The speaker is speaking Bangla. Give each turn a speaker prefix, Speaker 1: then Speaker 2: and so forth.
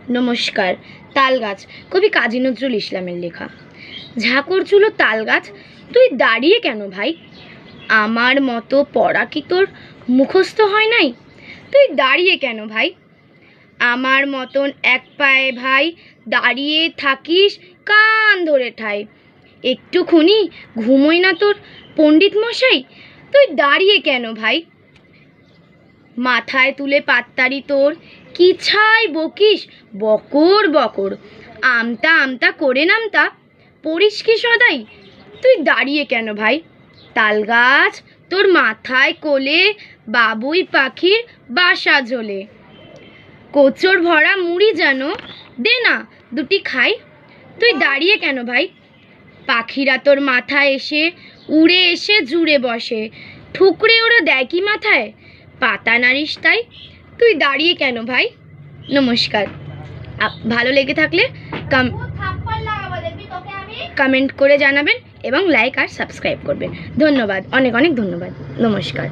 Speaker 1: নমস্কার। তালগাছ, কবি কাজী নজরুল ইসলামের লেখা। ঝাঁকর চুলো তালগাছ, তুই দাঁড়িয়ে কেন ভাই? আমার মতো পড়া কি তোর মুখস্থ হয় নাই? তুই দাঁড়িয়ে কেন ভাই? আমার মতন এক পায়ে ভাই দাঁড়িয়ে থাকিস কান ধরে ঠাই। একটুখানি ঘুমোয় না তোর পণ্ডিত মশাই? তুই দাঁড়িয়ে কেন ভাই? মাথায় তুলে পাত্তারি তোর কি ছাই বকিস বকর বকর। আমতা আমতা করে নামতা পড়িস কি সদাই? তুই দাঁড়িয়ে কেন ভাই? তালগাছ, তোর মাথায় কোলে বাবুই পাখির বাসা ঝোলে। কোচর ভরা মুড়ি যেন দে না দুটি খাই। তুই দাঁড়িয়ে কেন ভাই? পাখিরা তোর মাথায় এসে উড়ে এসে জুড়ে বসে, ঠুকরে ওরা দেয় কি মাথায়? পাতা নাড়িস তাই? তুই দাঁড়িয়ে কেন ভাই? নমস্কার। ভালো লেগে থাকলে কমেন্ট করে জানাবেন এবং লাইক আর সাবস্ক্রাইব করবেন। ধন্যবাদ, অনেক অনেক ধন্যবাদ। নমস্কার।